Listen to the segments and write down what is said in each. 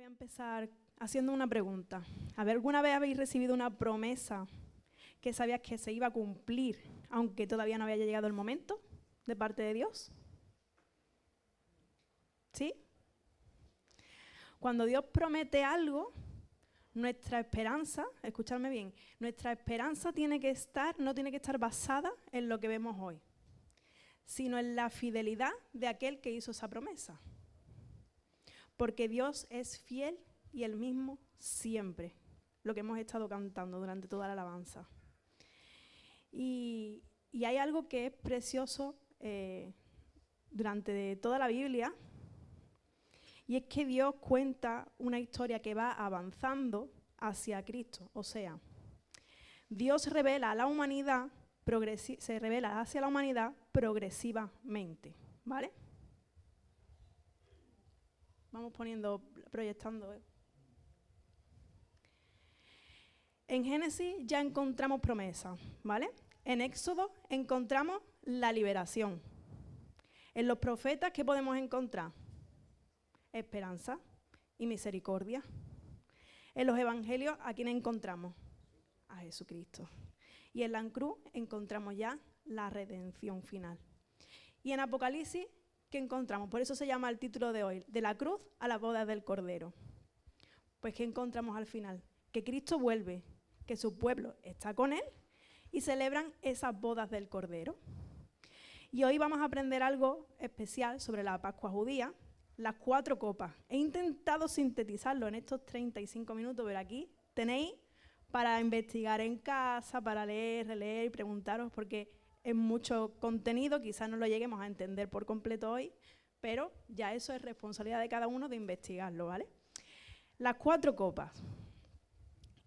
a empezar haciendo una pregunta. A ver, ¿alguna vez habéis recibido una promesa que sabías que se iba a cumplir, aunque todavía no había llegado el momento, de parte de Dios? ¿Sí? Cuando Dios promete algo, nuestra esperanza, escuchadme bien, nuestra esperanza no tiene que estar basada en lo que vemos hoy, sino en la fidelidad de aquel que hizo esa promesa. Porque Dios es fiel y el mismo siempre, lo que hemos estado cantando durante toda la alabanza. Y hay algo que es precioso durante toda la Biblia, y es que Dios cuenta una historia que va avanzando hacia Cristo. O sea, Dios revela a la humanidad, se revela hacia la humanidad progresivamente, ¿vale? Vamos proyectando. En Génesis ya encontramos promesas, ¿vale? En Éxodo encontramos la liberación. En los profetas, ¿qué podemos encontrar? Esperanza y misericordia. En los evangelios, ¿a quién encontramos? A Jesucristo. Y en la cruz encontramos ya la redención final. Y en Apocalipsis, ¿qué encontramos? Por eso se llama el título de hoy, de la cruz a la boda del Cordero. Pues ¿qué encontramos al final? Que Cristo vuelve, que su pueblo está con él y celebran esas bodas del Cordero. Y hoy vamos a aprender algo especial sobre la Pascua judía, las 4 copas. He intentado sintetizarlo en estos 35 minutos, pero aquí tenéis para investigar en casa, para leer, releer y preguntaros, porque es mucho contenido, quizás no lo lleguemos a entender por completo hoy, pero ya eso es responsabilidad de cada uno de investigarlo, ¿vale? Las 4 copas.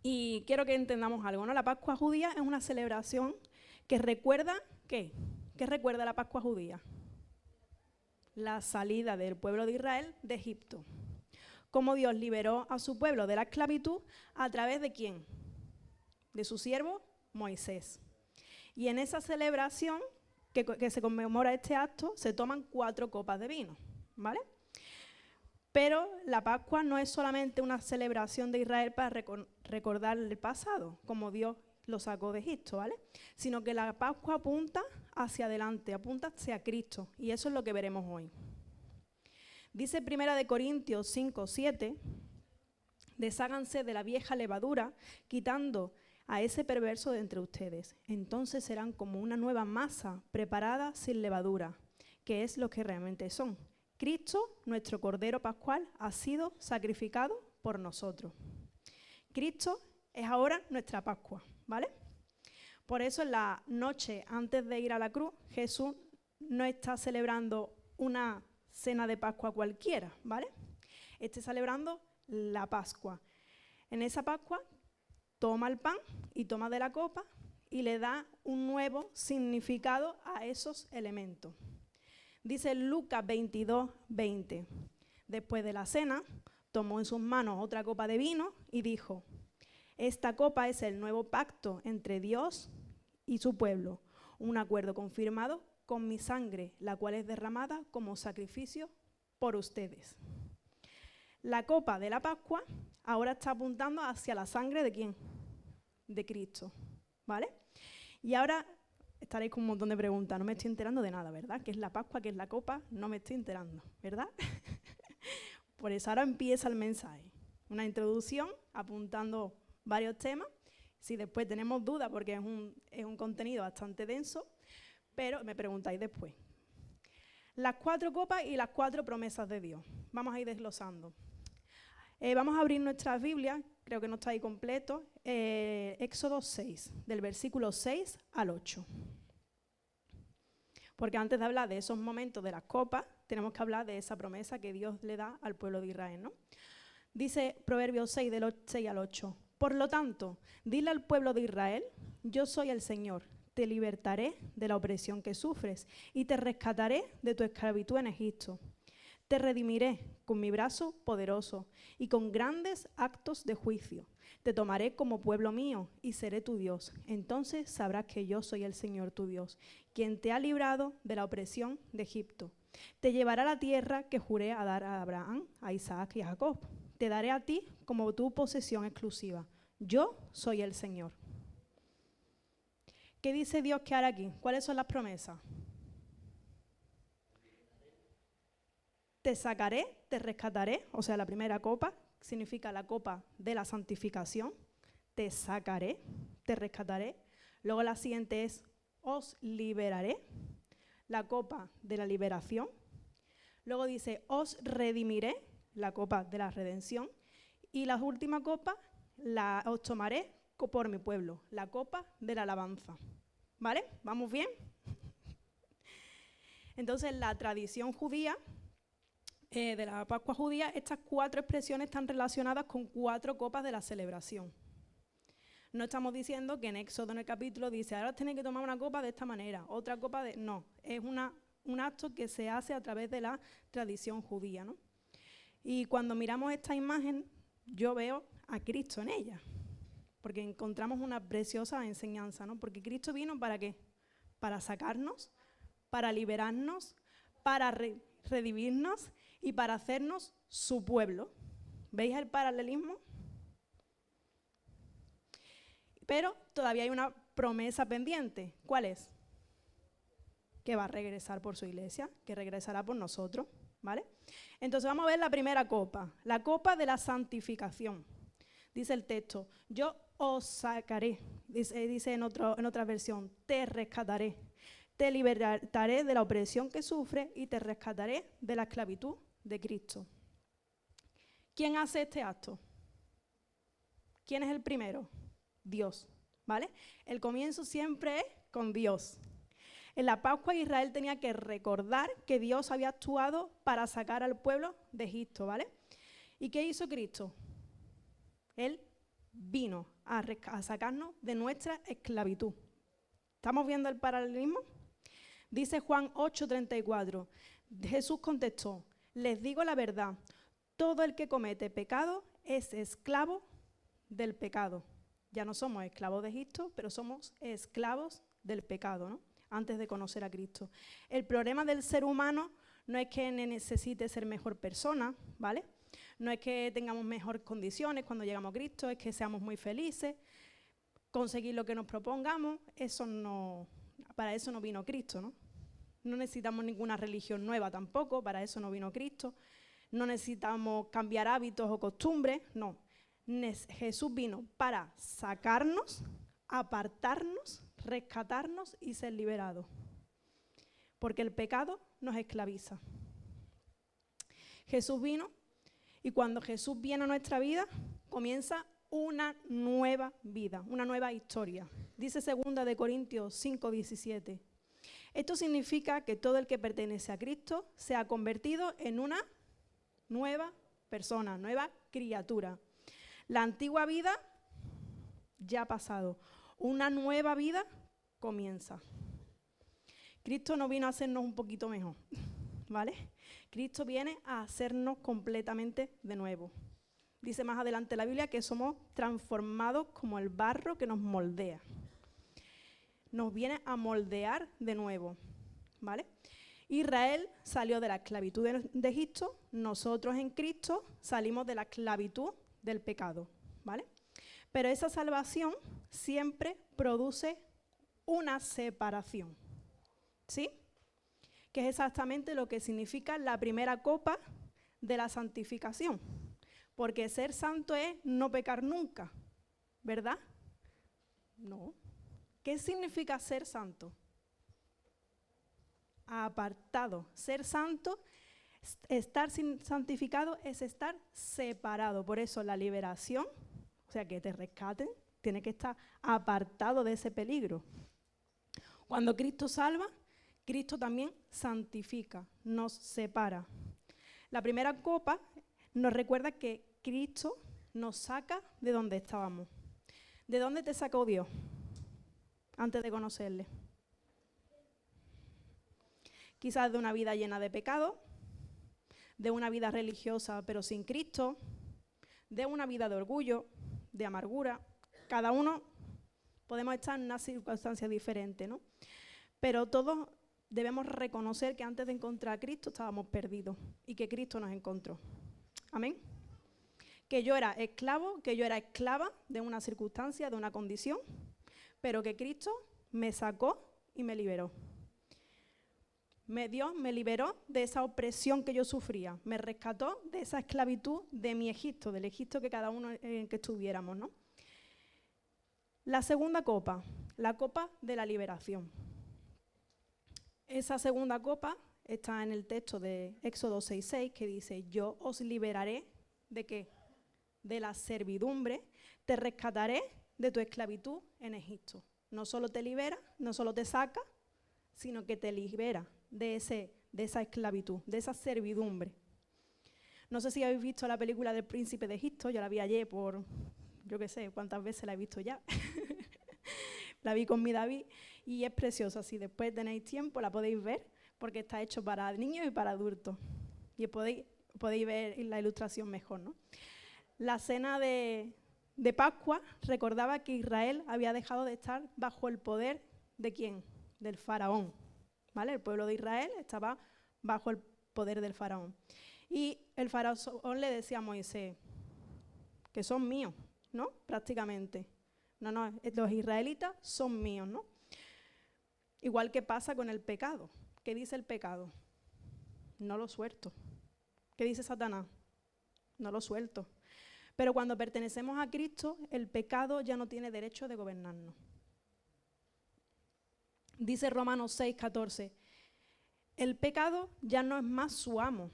Y quiero que entendamos algo, ¿no? La Pascua judía es una celebración que recuerda, ¿qué? ¿Qué recuerda la Pascua judía? La salida del pueblo de Israel de Egipto. Cómo Dios liberó a su pueblo de la esclavitud a través de ¿quién? De su siervo Moisés. Y en esa celebración que se conmemora este acto, se toman 4 copas de vino, ¿vale? Pero la Pascua no es solamente una celebración de Israel para recordar el pasado, como Dios lo sacó de Egipto, ¿vale? Sino que la Pascua apunta hacia adelante, apunta hacia Cristo, y eso es lo que veremos hoy. Dice 1 Corintios 5, 7, desháganse de la vieja levadura, quitando a ese perverso de entre ustedes. Entonces serán como una nueva masa preparada sin levadura, que es lo que realmente son. Cristo, nuestro Cordero Pascual, ha sido sacrificado por nosotros. Cristo es ahora nuestra Pascua, ¿vale? Por eso en la noche antes de ir a la cruz, Jesús no está celebrando una cena de Pascua cualquiera, ¿vale? Está celebrando la Pascua. En esa Pascua toma el pan y toma de la copa y le da un nuevo significado a esos elementos. Dice Lucas 22, 20. Después de la cena, tomó en sus manos otra copa de vino y dijo: esta copa es el nuevo pacto entre Dios y su pueblo, un acuerdo confirmado con mi sangre, la cual es derramada como sacrificio por ustedes. La copa de la Pascua ahora está apuntando hacia la sangre ¿de quién? De Cristo, ¿vale? Y ahora estaréis con un montón de preguntas, no me estoy enterando de nada, ¿verdad? ¿Qué es la Pascua? ¿Qué es la copa? No me estoy enterando, ¿verdad? Por eso ahora empieza el mensaje. Una introducción apuntando varios temas. Si después tenemos dudas, porque es un contenido bastante denso, pero me preguntáis después. Las 4 copas y las 4 promesas de Dios. Vamos a ir desglosando. Vamos a abrir nuestras Biblias, creo que no está ahí completo, Éxodo 6, del versículo 6 al 8. Porque antes de hablar de esos momentos de las copas, tenemos que hablar de esa promesa que Dios le da al pueblo de Israel, ¿no? Dice Proverbios 6, del 6 al 8. Por lo tanto, dile al pueblo de Israel: yo soy el Señor, te libertaré de la opresión que sufres y te rescataré de tu esclavitud en Egipto. Te redimiré con mi brazo poderoso y con grandes actos de juicio. Te tomaré como pueblo mío y seré tu Dios. Entonces sabrás que yo soy el Señor tu Dios, quien te ha librado de la opresión de Egipto. Te llevará a la tierra que juré a dar a Abraham, a Isaac y a Jacob. te daré a ti como tu posesión exclusiva. Yo soy el Señor. ¿Qué dice Dios que hará aquí? ¿Cuáles son las promesas? Te sacaré, te rescataré, o sea, la primera copa significa la copa de la santificación. Te sacaré, te rescataré. Luego la siguiente es, os liberaré, la copa de la liberación. Luego dice, os redimiré, la copa de la redención. Y la última copa, os tomaré por mi pueblo, la copa de la alabanza. ¿Vale? ¿Vamos bien? Entonces, la tradición judía, de la Pascua judía, estas 4 expresiones están relacionadas con 4 copas de la celebración. No estamos diciendo que en Éxodo, en el capítulo, dice, ahora tenéis que tomar una copa de esta manera, otra copa de... No, es un acto que se hace a través de la tradición judía, ¿no? Y cuando miramos esta imagen, yo veo a Cristo en ella, porque encontramos una preciosa enseñanza, ¿no? Porque Cristo vino ¿para qué? Para sacarnos, para liberarnos, para redimirnos y para hacernos su pueblo. ¿Veis el paralelismo? Pero todavía hay una promesa pendiente. ¿Cuál es? Que va a regresar por su iglesia, que regresará por nosotros, ¿vale? Entonces vamos a ver la primera copa, la copa de la santificación. Dice el texto, yo os sacaré, dice en otra versión, te rescataré, te libertaré de la opresión que sufre y te rescataré de la esclavitud de Cristo. ¿Quién hace este acto? ¿Quién es el primero? Dios, ¿vale? El comienzo siempre es con Dios. En la Pascua Israel tenía que recordar que Dios había actuado para sacar al pueblo de Egipto, ¿vale? ¿Y qué hizo Cristo? Él vino a sacarnos de nuestra esclavitud. ¿Estamos viendo el paralelismo? Dice Juan 8:34. Jesús contestó, les digo la verdad, todo el que comete pecado es esclavo del pecado. Ya no somos esclavos de Egipto, pero somos esclavos del pecado, ¿no? Antes de conocer a Cristo. El problema del ser humano no es que necesite ser mejor persona, ¿vale? No es que tengamos mejores condiciones cuando llegamos a Cristo, es que seamos muy felices, conseguir lo que nos propongamos, para eso no vino Cristo, ¿no? No necesitamos ninguna religión nueva tampoco, para eso no vino Cristo. No necesitamos cambiar hábitos o costumbres, no. Jesús vino para sacarnos, apartarnos, rescatarnos y ser liberados. Porque el pecado nos esclaviza. Jesús vino y cuando Jesús viene a nuestra vida, comienza una nueva vida, una nueva historia. Dice 2 Corintios 5:17. Esto significa que todo el que pertenece a Cristo se ha convertido en una nueva persona, nueva criatura. La antigua vida ya ha pasado. Una nueva vida comienza. Cristo no vino a hacernos un poquito mejor, ¿vale? Cristo viene a hacernos completamente de nuevo. Dice más adelante la Biblia que somos transformados como el barro que nos moldea. Nos viene a moldear de nuevo, ¿vale? Israel salió de la esclavitud de Egipto, nosotros en Cristo salimos de la esclavitud del pecado, ¿vale? Pero esa salvación siempre produce una separación, ¿sí? Que es exactamente lo que significa la primera copa de la santificación. Porque ser santo es no pecar nunca, ¿verdad? No. ¿Qué significa ser santo? Apartado. Ser santo, estar santificado es estar separado. Por eso la liberación, o sea, que te rescaten, tiene que estar apartado de ese peligro. Cuando Cristo salva, Cristo también santifica, nos separa. La primera copa nos recuerda que Cristo nos saca de donde estábamos. ¿De dónde te sacó Dios antes de conocerle? Quizás de una vida llena de pecado, de una vida religiosa pero sin Cristo, de una vida de orgullo, de amargura. Cada uno podemos estar en una circunstancia diferente, ¿no? Pero todos debemos reconocer que antes de encontrar a Cristo estábamos perdidos y que Cristo nos encontró. Amén. que yo era esclavo, que yo era esclava de una circunstancia, de una condición, pero que Cristo me sacó y me liberó. Dios me liberó de esa opresión que yo sufría, me rescató de esa esclavitud de mi Egipto, del Egipto que cada uno en que estuviéramos, ¿no? La segunda copa, la copa de la liberación. Esa segunda copa está en el texto de Éxodo 6:6, que dice: yo os liberaré ¿de qué? De la servidumbre, te rescataré de tu esclavitud en Egipto. No solo te libera, no solo te saca, sino que te libera de esa esclavitud, de esa servidumbre. No sé si habéis visto la película del Príncipe de Egipto, yo la vi ayer por, yo qué sé, cuántas veces la he visto ya. La vi con mi David y es preciosa. Si después tenéis tiempo la podéis ver, porque está hecho para niños y para adultos. Y podéis ver la ilustración mejor, ¿no? La cena de Pascua recordaba que Israel había dejado de estar bajo el poder ¿de quién? Del faraón, ¿vale? El pueblo de Israel estaba bajo el poder del faraón. Y el faraón le decía a Moisés que son míos, ¿no? Prácticamente. No, los israelitas son míos, ¿no? Igual que pasa con el pecado. ¿Qué dice el pecado? No lo suelto. ¿Qué dice Satanás? No lo suelto. Pero cuando pertenecemos a Cristo, el pecado ya no tiene derecho de gobernarnos. Dice Romanos 6:14, el pecado ya no es más su amo,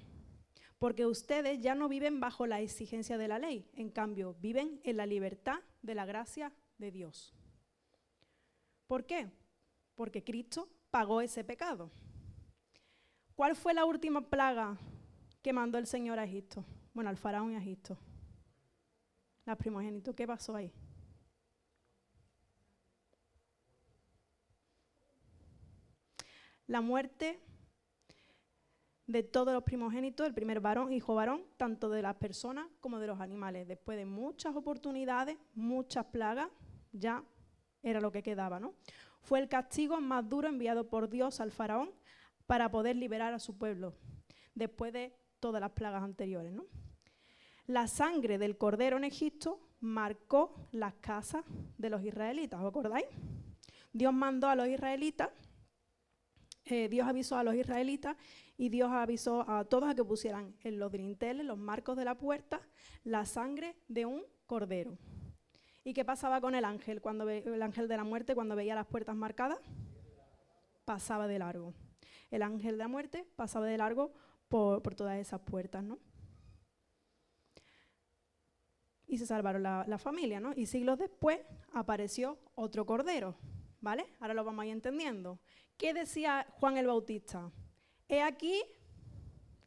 porque ustedes ya no viven bajo la exigencia de la ley, en cambio, viven en la libertad de la gracia de Dios. ¿Por qué? Porque Cristo pagó ese pecado. ¿Cuál fue la última plaga que mandó el Señor a Egipto? Bueno, al faraón y a Egipto. Las primogénitos. ¿Qué pasó ahí? La muerte de todos los primogénitos, el primer varón, hijo varón, tanto de las personas como de los animales. Después de muchas oportunidades, muchas plagas, ya era lo que quedaba, ¿no? Fue el castigo más duro enviado por Dios al faraón para poder liberar a su pueblo, después de todas las plagas anteriores, ¿no? La sangre del cordero en Egipto marcó las casas de los israelitas, ¿os acordáis? Dios mandó a los israelitas, Dios avisó a los israelitas y Dios avisó a todos a que pusieran en los dinteles, los marcos de la puerta, la sangre de un cordero. ¿Y qué pasaba con el ángel el ángel de la muerte cuando veía las puertas marcadas? Pasaba de largo. El ángel de la muerte pasaba de largo por todas esas puertas, ¿no? Y se salvaron la familia, ¿no? Y siglos después apareció otro cordero, ¿vale? Ahora lo vamos a ir entendiendo. ¿Qué decía Juan el Bautista? He aquí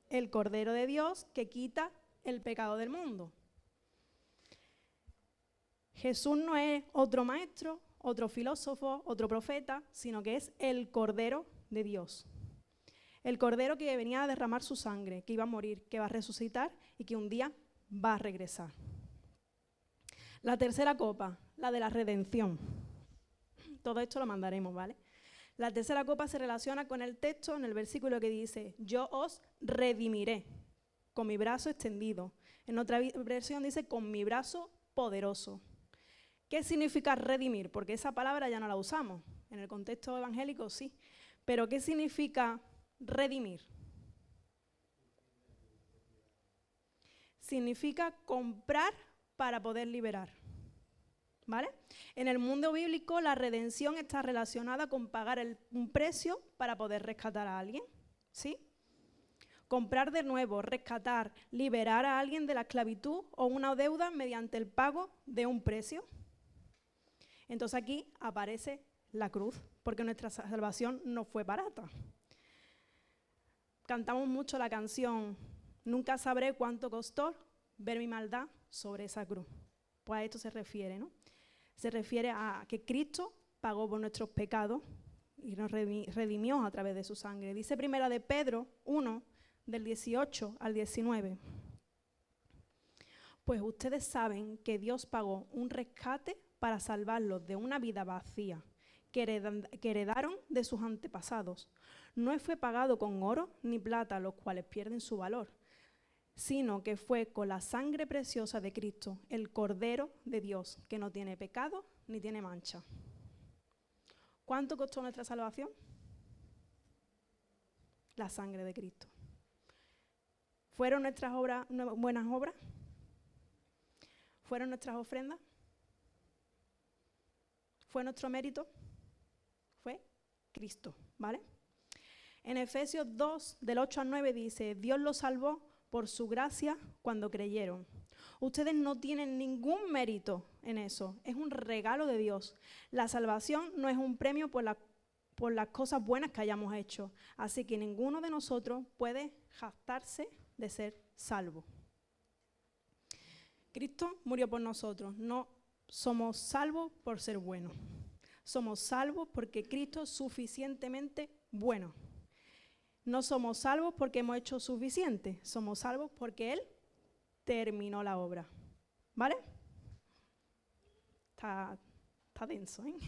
el Cordero de Dios que quita el pecado del mundo. Jesús no es otro maestro, otro filósofo, otro profeta, sino que es el Cordero de Dios. El Cordero que venía a derramar su sangre, que iba a morir, que va a resucitar y que un día va a regresar. La tercera copa, la de la redención. Todo esto lo mandaremos, ¿vale? La tercera copa se relaciona con el texto en el versículo que dice: yo os redimiré con mi brazo extendido. En otra versión dice: con mi brazo poderoso. ¿Qué significa redimir? Porque esa palabra ya no la usamos. En el contexto evangélico sí. Pero ¿qué significa redimir? Significa comprar para poder liberar, ¿vale? En el mundo bíblico la redención está relacionada con pagar un precio para poder rescatar a alguien, ¿sí? Comprar de nuevo, rescatar, liberar a alguien de la esclavitud o una deuda mediante el pago de un precio. Entonces aquí aparece la cruz, porque nuestra salvación no fue barata. Cantamos mucho la canción Nunca sabré cuánto costó ver mi maldad sobre esa cruz. Pues a esto se refiere, ¿no? Se refiere a que Cristo pagó por nuestros pecados y nos redimió a través de su sangre. Dice primera de Pedro 1, del 18 al 19. Pues ustedes saben que Dios pagó un rescate para salvarlos de una vida vacía que heredaron de sus antepasados. No fue pagado con oro ni plata, los cuales pierden su valor, sino que fue con la sangre preciosa de Cristo, el Cordero de Dios, que no tiene pecado ni tiene mancha. ¿Cuánto costó nuestra salvación? La sangre de Cristo. ¿Fueron nuestras obras, buenas obras? ¿Fueron nuestras ofrendas? ¿Fue nuestro mérito? Fue Cristo, ¿vale? En Efesios 2, del 8 al 9 dice, Dios los salvó por su gracia cuando creyeron. Ustedes no tienen ningún mérito en eso, es un regalo de Dios. La salvación no es un premio por las cosas buenas que hayamos hecho, así que ninguno de nosotros puede jactarse de ser salvo. Cristo murió por nosotros, no somos salvos por ser buenos. Somos salvos porque Cristo es suficientemente bueno. No somos salvos porque hemos hecho suficiente, somos salvos porque Él terminó la obra. ¿Vale? Está denso, ¿eh?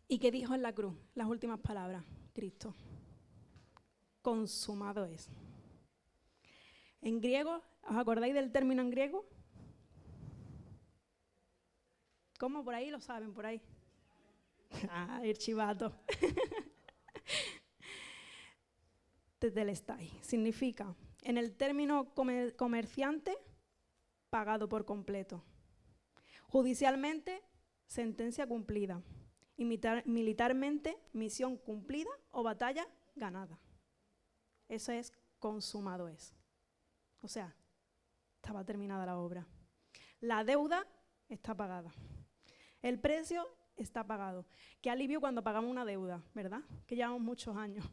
¿Y qué dijo en la cruz? Las últimas palabras, Cristo. Consumado es. En griego, ¿os acordáis del término en griego? ¿Cómo? Por ahí lo saben, por ahí. Ah, el chivato. Tetelestai significa, en el término comerciante, pagado por completo. Judicialmente, sentencia cumplida. Y militarmente, misión cumplida o batalla ganada. Eso es consumado es. O sea, estaba terminada la obra. La deuda está pagada. El precio está pagado. Qué alivio cuando pagamos una deuda, ¿verdad? Que llevamos muchos años.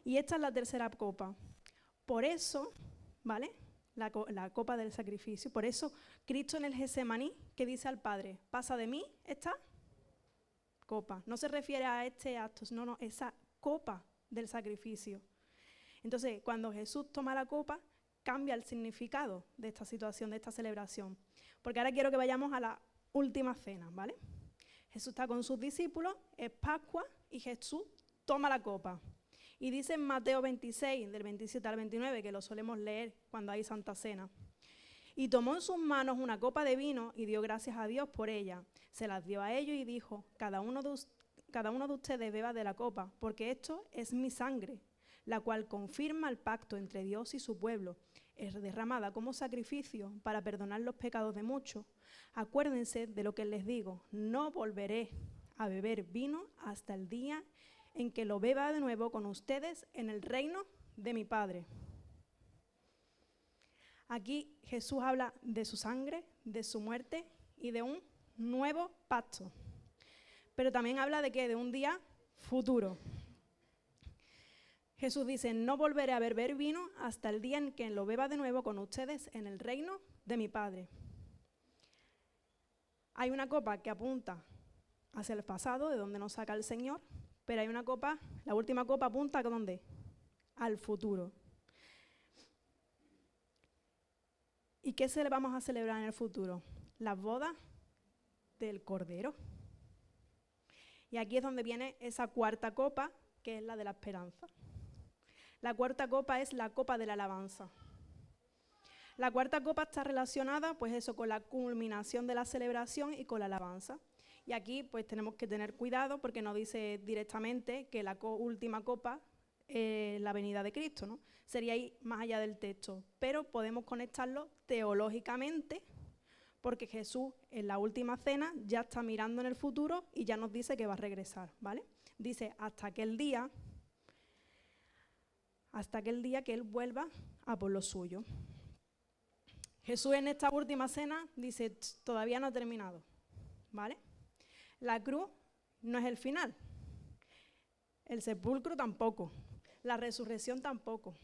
Y esta es la tercera copa. Por eso, ¿vale? La copa del sacrificio. Por eso, Cristo en el Getsemaní, que dice al Padre, pasa de mí esta copa. No se refiere a este acto, no, esa copa del sacrificio. Entonces, cuando Jesús toma la copa, cambia el significado de esta situación, de esta celebración. Porque ahora quiero que vayamos a la última cena, ¿vale? Jesús está con sus discípulos, es Pascua, y Jesús toma la copa. Y dice en Mateo 26, del 27 al 29, que lo solemos leer cuando hay Santa Cena. Y tomó en sus manos una copa de vino y dio gracias a Dios por ella. Se las dio a ellos y dijo, cada uno de ustedes beba de la copa, porque esto es mi sangre, la cual confirma el pacto entre Dios y su pueblo. Es derramada como sacrificio para perdonar los pecados de muchos. Acuérdense de lo que les digo, no volveré a beber vino hasta el día en que lo beba de nuevo con ustedes en el reino de mi Padre. Aquí Jesús habla de su sangre, de su muerte y de un nuevo pacto. Pero también habla de ¿qué? De un día futuro. Jesús dice, no volveré a beber vino hasta el día en que lo beba de nuevo con ustedes en el reino de mi Padre. Hay una copa que apunta hacia el pasado, de donde nos saca el Señor, pero hay una copa, la última copa apunta ¿a dónde? Al futuro. ¿Y qué vamos a celebrar en el futuro? Las bodas del Cordero. Y aquí es donde viene esa cuarta copa, que es la de la esperanza. La cuarta copa es la copa de la alabanza. La cuarta copa está relacionada, pues eso, con la culminación de la celebración y con la alabanza. Y aquí, pues tenemos que tener cuidado porque no dice directamente que la última copa es la venida de Cristo, ¿no? Sería ir más allá del texto, pero podemos conectarlo teológicamente porque Jesús en la última cena ya está mirando en el futuro y ya nos dice que va a regresar, ¿vale? Dice hasta aquel día que Él vuelva a por lo suyo. Jesús en esta última cena dice, todavía no ha terminado, ¿vale? La cruz no es el final, el sepulcro tampoco, la resurrección tampoco.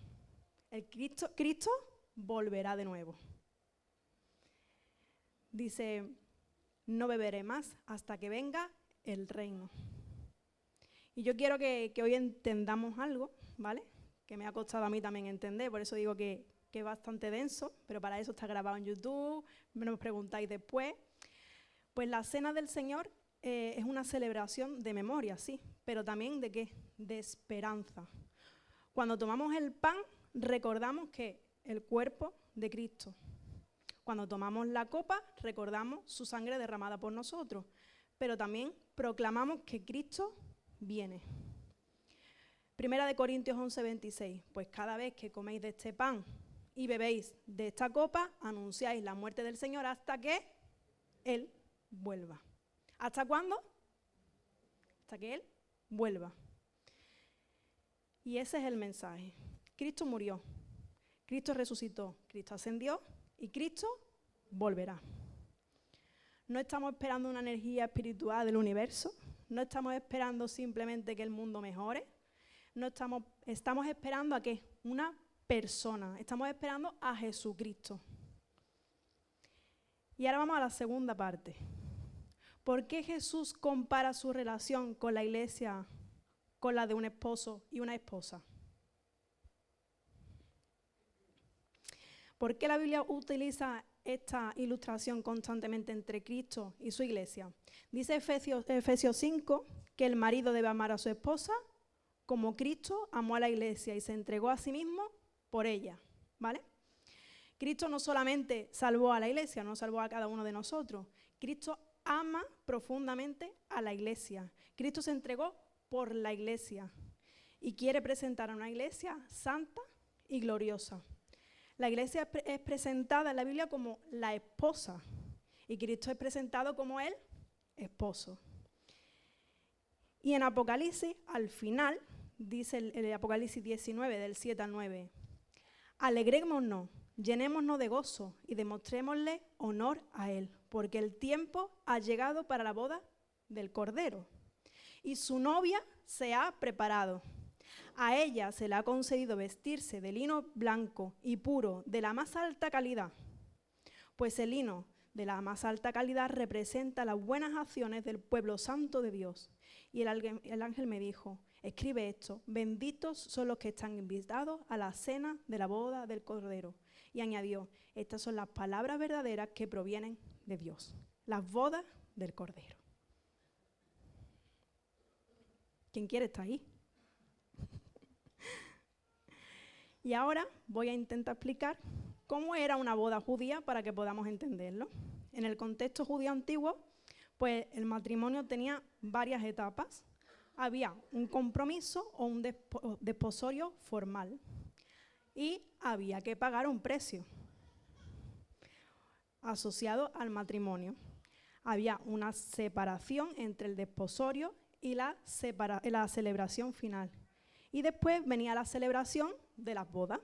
Cristo volverá de nuevo. Dice, no beberé más hasta que venga el reino. Y yo quiero que hoy entendamos algo, ¿vale? Que me ha costado a mí también entender, por eso digo que es bastante denso, pero para eso está grabado en YouTube, me lo preguntáis después. Pues la Cena del Señor es una celebración de memoria, sí, pero también ¿de qué? De esperanza. Cuando tomamos el pan, recordamos que el cuerpo de Cristo. Cuando tomamos la copa, recordamos su sangre derramada por nosotros. Pero también proclamamos que Cristo viene. Primera de Corintios 11:26. Pues cada vez que coméis de este pan y bebéis de esta copa, anunciáis la muerte del Señor hasta que Él vuelva. ¿Hasta cuándo? Hasta que Él vuelva. Y ese es el mensaje. Cristo murió, Cristo resucitó, Cristo ascendió y Cristo volverá. No estamos esperando una energía espiritual del universo, no estamos esperando simplemente que el mundo mejore, no estamos esperando a qué, una persona, estamos esperando a Jesucristo. Y ahora vamos a la segunda parte. ¿Por qué Jesús compara su relación con la iglesia con la de un esposo y una esposa? ¿Por qué la Biblia utiliza esta ilustración constantemente entre Cristo y su iglesia? Dice Efesios 5 que el marido debe amar a su esposa como Cristo amó a la iglesia y se entregó a sí mismo por ella, ¿vale? Cristo no solamente salvó a la iglesia, no salvó a cada uno de nosotros. Cristo ama profundamente a la iglesia. Cristo se entregó por la iglesia y quiere presentar a una iglesia santa y gloriosa. La iglesia es presentada en la Biblia como la esposa y Cristo es presentado como el esposo. Y en Apocalipsis, al final, dice el Apocalipsis 19, del 7 al 9, alegrémonos, llenémonos de gozo y demostrémosle honor a Él, porque el tiempo ha llegado para la boda del Cordero. Y su novia se ha preparado. A ella se le ha concedido vestirse de lino blanco y puro, de la más alta calidad. Pues el lino de la más alta calidad representa las buenas acciones del pueblo santo de Dios. Y el ángel me dijo, escribe esto, benditos son los que están invitados a la cena de la boda del Cordero. Y añadió, estas son las palabras verdaderas que provienen de Dios, las bodas del Cordero. ¿Quién quiere estar ahí? Y ahora voy a intentar explicar cómo era una boda judía para que podamos entenderlo. En el contexto judío antiguo, pues el matrimonio tenía varias etapas. Había un compromiso o un desposorio formal y había que pagar un precio asociado al matrimonio. Había una separación entre el desposorio y la celebración final. Y después venía la celebración de las bodas.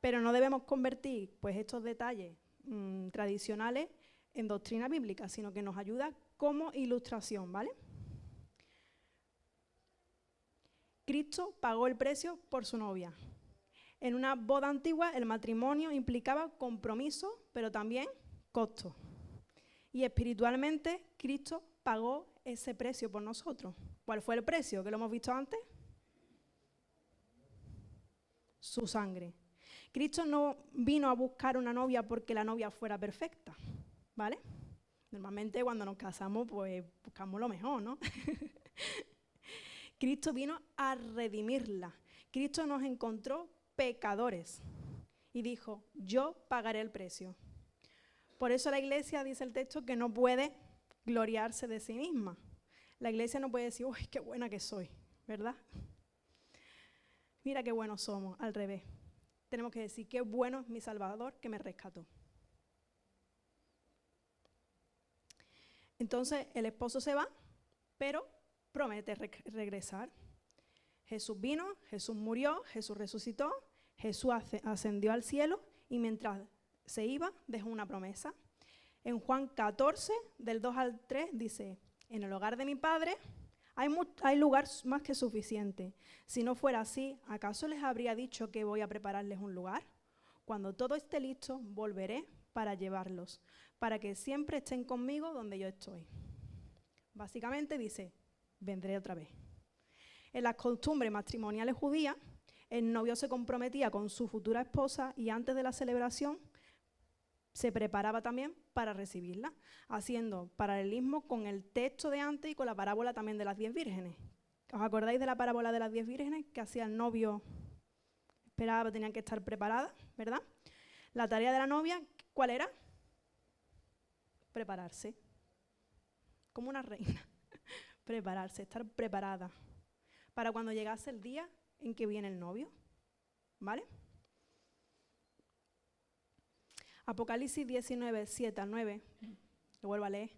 Pero no debemos convertir pues, estos detalles tradicionales en doctrina bíblica, sino que nos ayuda como ilustración, ¿vale? Cristo pagó el precio por su novia. En una boda antigua el matrimonio implicaba compromiso, pero también costo. Y espiritualmente Cristo pagó ese precio por nosotros. ¿Cuál fue el precio? ¿Que lo hemos visto antes? Su sangre. Cristo no vino a buscar una novia porque la novia fuera perfecta, ¿vale? Normalmente cuando nos casamos pues buscamos lo mejor, ¿no? Cristo vino a redimirla. Cristo nos encontró pecadores y dijo, yo pagaré el precio. Por eso la iglesia, dice el texto, que no puede gloriarse de sí misma. La iglesia no puede decir, uy, qué buena que soy, ¿verdad? Mira qué buenos somos, al revés. Tenemos que decir, qué bueno es mi Salvador que me rescató. Entonces el esposo se va, pero promete regresar. Jesús vino, Jesús murió, Jesús resucitó, Jesús ascendió al cielo y mientras se iba dejó una promesa. En Juan 14, del 2 al 3, dice, en el hogar de mi Padre hay lugar más que suficiente. Si no fuera así, ¿acaso les habría dicho que voy a prepararles un lugar? Cuando todo esté listo, volveré para llevarlos, para que siempre estén conmigo donde yo estoy. Básicamente dice, vendré otra vez. En las costumbres matrimoniales judías, el novio se comprometía con su futura esposa y antes de la celebración se preparaba también para recibirla, haciendo paralelismo con el texto de antes y con la parábola también de las 10 vírgenes. ¿Os acordáis de la parábola de las 10 vírgenes que hacía el novio? Esperaba, tenían que estar preparadas, ¿verdad? La tarea de la novia, ¿cuál era? Prepararse. Como una reina. Prepararse, estar preparada. Para cuando llegase el día en que viene el novio. ¿Vale? Apocalipsis 19, 7 al 9. Lo vuelvo a leer.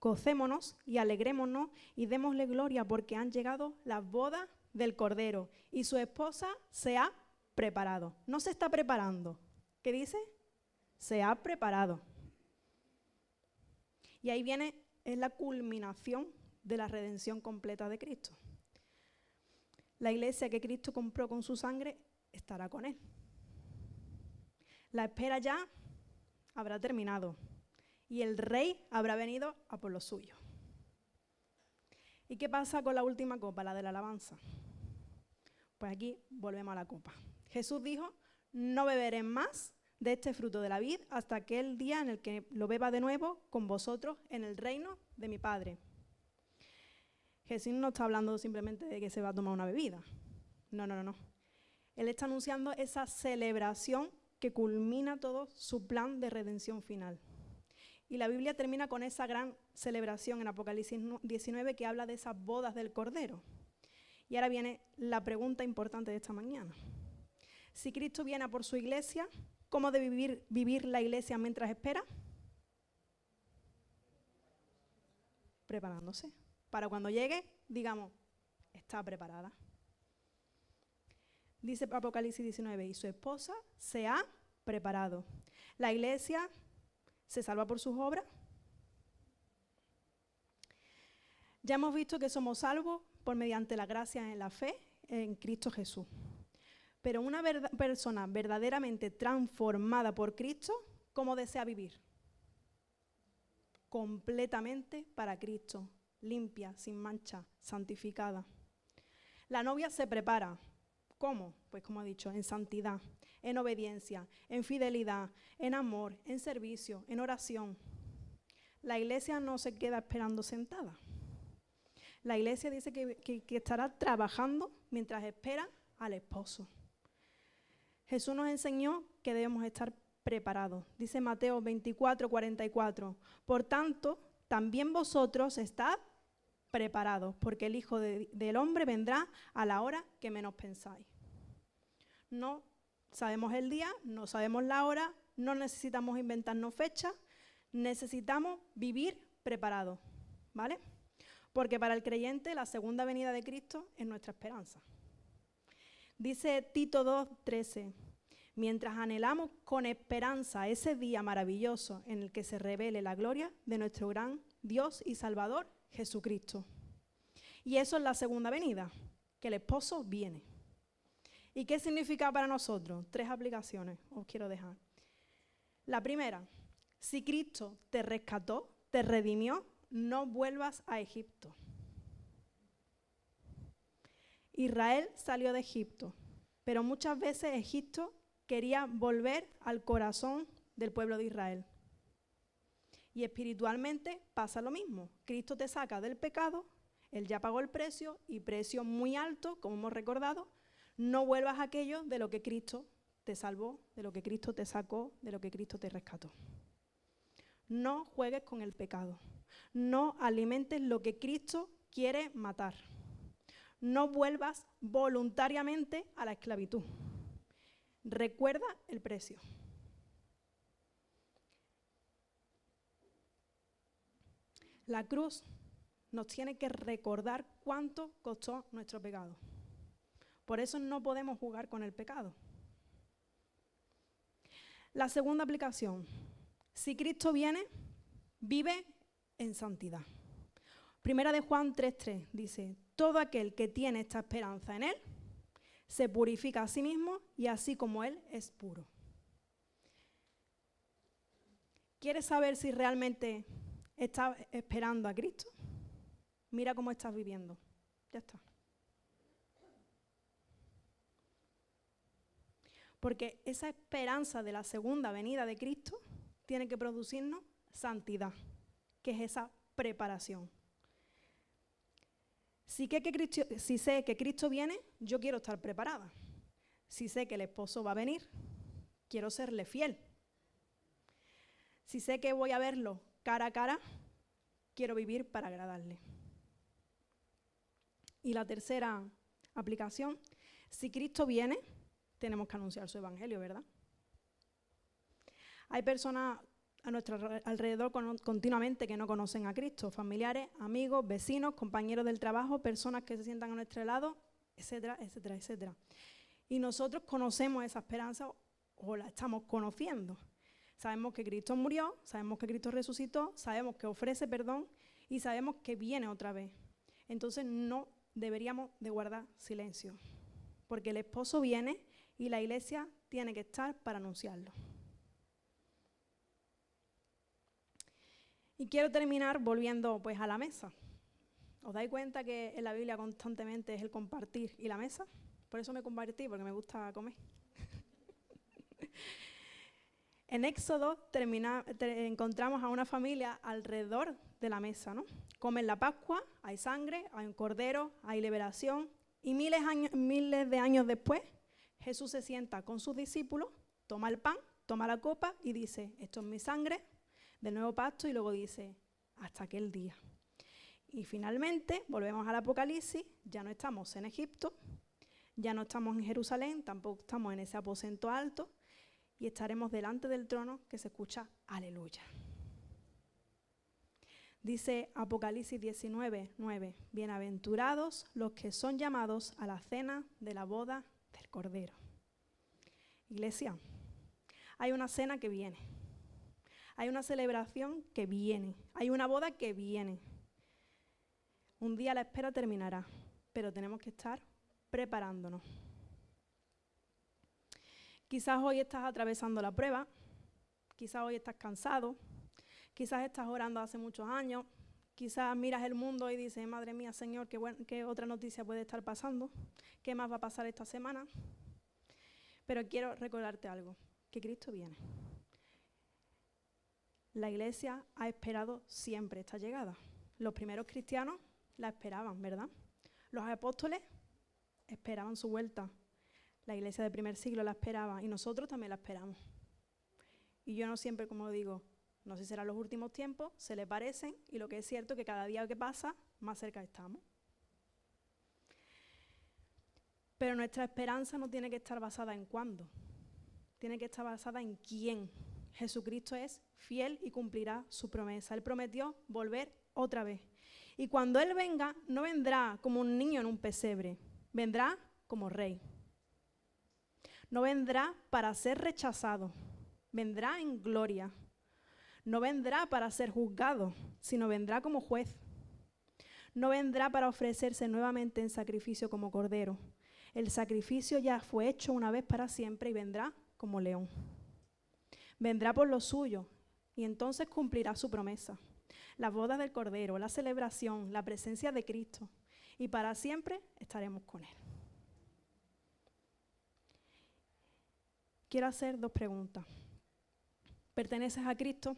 Gocémonos y alegrémonos y démosle gloria porque han llegado las bodas del Cordero y su esposa se ha preparado. No se está preparando. ¿Qué dice? Se ha preparado. Y ahí viene, es la culminación de la redención completa de Cristo. La iglesia que Cristo compró con su sangre estará con Él. La espera ya habrá terminado y el Rey habrá venido a por lo suyo. ¿Y qué pasa con la última copa, la de la alabanza? Pues aquí volvemos a la copa. Jesús dijo, no beberé más de este fruto de la vid hasta aquel día en el que lo beba de nuevo con vosotros en el reino de mi Padre. Jesús no está hablando simplemente de que se va a tomar una bebida. No. Él está anunciando esa celebración que culmina todo su plan de redención final. Y la Biblia termina con esa gran celebración en Apocalipsis 19 que habla de esas bodas del Cordero. Y ahora viene la pregunta importante de esta mañana. Si Cristo viene a por su iglesia, ¿cómo debe vivir la iglesia mientras espera? Preparándose. Para cuando llegue, digamos, está preparada. Dice Apocalipsis 19, y su esposa se ha preparado. La iglesia se salva por sus obras. Ya hemos visto que somos salvos por mediante la gracia en la fe en Cristo Jesús. Pero una persona verdaderamente transformada por Cristo, ¿cómo desea vivir? Completamente para Cristo, limpia, sin mancha, santificada. La novia se prepara. ¿Cómo? Pues como he dicho, en santidad, en obediencia, en fidelidad, en amor, en servicio, en oración. La iglesia no se queda esperando sentada. La iglesia dice que estará trabajando mientras espera al esposo. Jesús nos enseñó que debemos estar preparados. Dice Mateo 24, 44. Por tanto, también vosotros estad preparados, porque el Hijo del Hombre vendrá a la hora que menos pensáis. No sabemos el día, no sabemos la hora, no necesitamos inventarnos fechas, necesitamos vivir preparados, ¿vale? Porque para el creyente la segunda venida de Cristo es nuestra esperanza. Dice Tito 2:13, mientras anhelamos con esperanza ese día maravilloso en el que se revele la gloria de nuestro gran Dios y Salvador, Jesucristo. Y eso es la segunda venida, que el esposo viene. ¿Y qué significa para nosotros? 3 aplicaciones os quiero dejar. La primera, si Cristo te rescató, te redimió, no vuelvas a Egipto. Israel salió de Egipto, pero muchas veces Egipto quería volver al corazón del pueblo de Israel. Y espiritualmente pasa lo mismo. Cristo te saca del pecado, Él ya pagó el precio, y precio muy alto, como hemos recordado. No vuelvas a aquello de lo que Cristo te salvó, de lo que Cristo te sacó, de lo que Cristo te rescató. No juegues con el pecado. No alimentes lo que Cristo quiere matar. No vuelvas voluntariamente a la esclavitud. Recuerda el precio. La cruz nos tiene que recordar cuánto costó nuestro pecado. Por eso no podemos jugar con el pecado. La segunda aplicación. Si Cristo viene, vive en santidad. Primera de Juan 3:3 dice, todo aquel que tiene esta esperanza en Él, se purifica a sí mismo y así como Él es puro. ¿Quieres saber si realmente estás esperando a Cristo? Mira cómo estás viviendo. Ya está. Porque esa esperanza de la segunda venida de Cristo tiene que producirnos santidad, que es esa preparación. Si sé que Cristo viene, yo quiero estar preparada. Si sé que el esposo va a venir, quiero serle fiel. Si sé que voy a verlo cara a cara, quiero vivir para agradarle. Y la tercera aplicación, si Cristo viene, tenemos que anunciar su evangelio, ¿verdad? Hay personas a nuestro alrededor continuamente que no conocen a Cristo, familiares, amigos, vecinos, compañeros del trabajo, personas que se sientan a nuestro lado, etcétera, etcétera, etcétera. Y nosotros conocemos esa esperanza o la estamos conociendo. Sabemos que Cristo murió, sabemos que Cristo resucitó, sabemos que ofrece perdón y sabemos que viene otra vez. Entonces no deberíamos de guardar silencio, porque el esposo viene y la iglesia tiene que estar para anunciarlo. Y quiero terminar volviendo pues a la mesa. ¿Os dais cuenta que en la Biblia constantemente es el compartir y la mesa? Por eso me compartí, porque me gusta comer. En Éxodo encontramos a una familia alrededor de la mesa, ¿no? Comen la Pascua, hay sangre, hay un cordero, hay liberación. Y miles de años después, Jesús se sienta con sus discípulos, toma el pan, toma la copa y dice, esto es mi sangre del nuevo pacto, y luego dice, hasta aquel día. Y finalmente, volvemos al Apocalipsis, ya no estamos en Egipto, ya no estamos en Jerusalén, tampoco estamos en ese aposento alto, y estaremos delante del trono que se escucha aleluya. Dice Apocalipsis 19:9, bienaventurados los que son llamados a la cena de la boda del Cordero. Iglesia, hay una cena que viene. Hay una celebración que viene, hay una boda que viene. Un día la espera terminará, pero tenemos que estar preparándonos. Quizás hoy estás atravesando la prueba, quizás hoy estás cansado, quizás estás orando hace muchos años, quizás miras el mundo y dices, madre mía, Señor, ¿qué otra noticia puede estar pasando? ¿Qué más va a pasar esta semana? Pero quiero recordarte algo, que Cristo viene. La iglesia ha esperado siempre esta llegada. Los primeros cristianos la esperaban, ¿verdad? Los apóstoles esperaban su vuelta. La iglesia del primer siglo la esperaba y nosotros también la esperamos. Y yo no siempre, como digo, no sé si serán los últimos tiempos, se le parecen, y lo que es cierto es que cada día que pasa, más cerca estamos. Pero nuestra esperanza no tiene que estar basada en cuándo, tiene que estar basada en quién. Jesucristo es fiel y cumplirá su promesa. Él prometió volver otra vez. Y cuando Él venga, no vendrá como un niño en un pesebre, vendrá como rey. No vendrá para ser rechazado, vendrá en gloria. No vendrá para ser juzgado, sino vendrá como juez. No vendrá para ofrecerse nuevamente en sacrificio como cordero. El sacrificio ya fue hecho una vez para siempre y vendrá como león. Vendrá por lo suyo y entonces cumplirá su promesa. La boda del Cordero, la celebración, la presencia de Cristo. Y para siempre estaremos con Él. Quiero hacer 2 preguntas. ¿Perteneces a Cristo?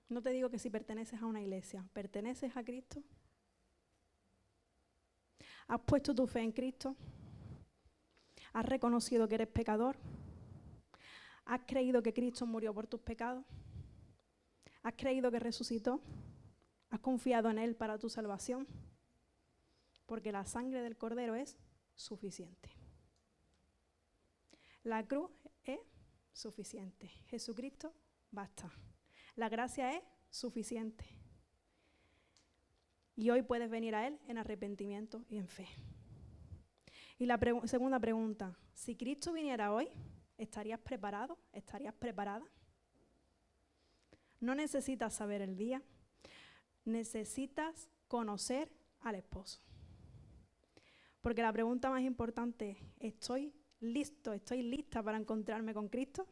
No te digo que si perteneces a una iglesia. ¿Perteneces a Cristo? ¿Has puesto tu fe en Cristo? ¿Has reconocido que eres pecador? ¿Has creído que Cristo murió por tus pecados? ¿Has creído que resucitó? ¿Has confiado en Él para tu salvación? Porque la sangre del Cordero es suficiente. La cruz es suficiente. Jesucristo basta. La gracia es suficiente. Y hoy puedes venir a Él en arrepentimiento y en fe. Y la segunda pregunta, si Cristo viniera hoy, ¿estarías preparado? ¿Estarías preparada? No necesitas saber el día, necesitas conocer al esposo. Porque la pregunta más importante es, ¿estoy listo, estoy lista para encontrarme con Cristo?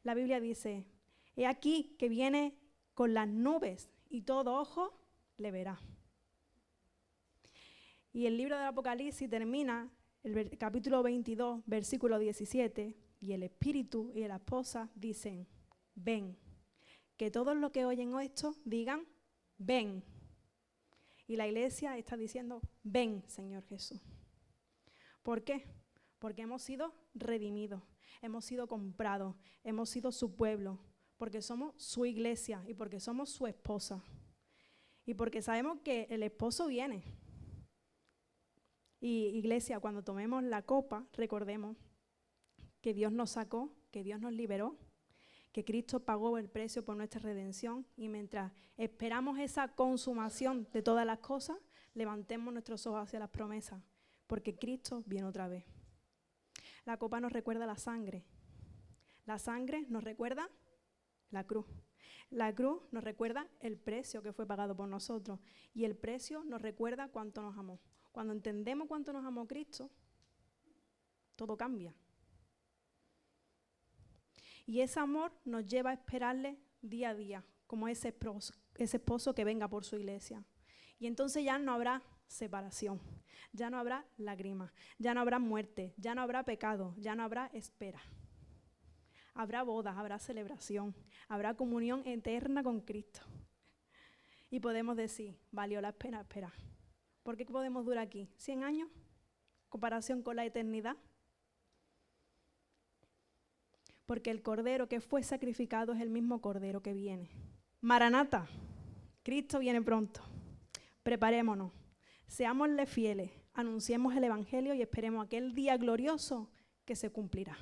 La Biblia dice, he aquí que viene con las nubes y todo ojo le verá. Y el libro del Apocalipsis termina, el capítulo 22, versículo 17, y el Espíritu y la esposa dicen, ven. Que todos los que oyen esto digan, ven. Y la iglesia está diciendo, ven, Señor Jesús. ¿Por qué? Porque hemos sido redimidos, hemos sido comprados, hemos sido su pueblo, porque somos su iglesia y porque somos su esposa. Y porque sabemos que el esposo viene. Y iglesia, cuando tomemos la copa, recordemos que Dios nos sacó, que Dios nos liberó, que Cristo pagó el precio por nuestra redención, y mientras esperamos esa consumación de todas las cosas, levantemos nuestros ojos hacia las promesas, porque Cristo viene otra vez. La copa nos recuerda la sangre. La sangre nos recuerda la cruz. La cruz nos recuerda el precio que fue pagado por nosotros, y el precio nos recuerda cuánto nos amó. Cuando entendemos cuánto nos amó Cristo, todo cambia. Y ese amor nos lleva a esperarle día a día, como ese esposo que venga por su iglesia. Y entonces ya no habrá separación, ya no habrá lágrimas, ya no habrá muerte, ya no habrá pecado, ya no habrá espera. Habrá bodas, habrá celebración, habrá comunión eterna con Cristo. Y podemos decir, valió la pena esperar. ¿Por qué podemos durar aquí? ¿100 años? ¿Comparación con la eternidad? Porque el cordero que fue sacrificado es el mismo cordero que viene. Maranata, Cristo viene pronto. Preparémonos, seámosle fieles, anunciemos el evangelio y esperemos aquel día glorioso que se cumplirá.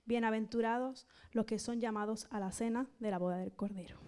Bienaventurados los que son llamados a la cena de la boda del Cordero.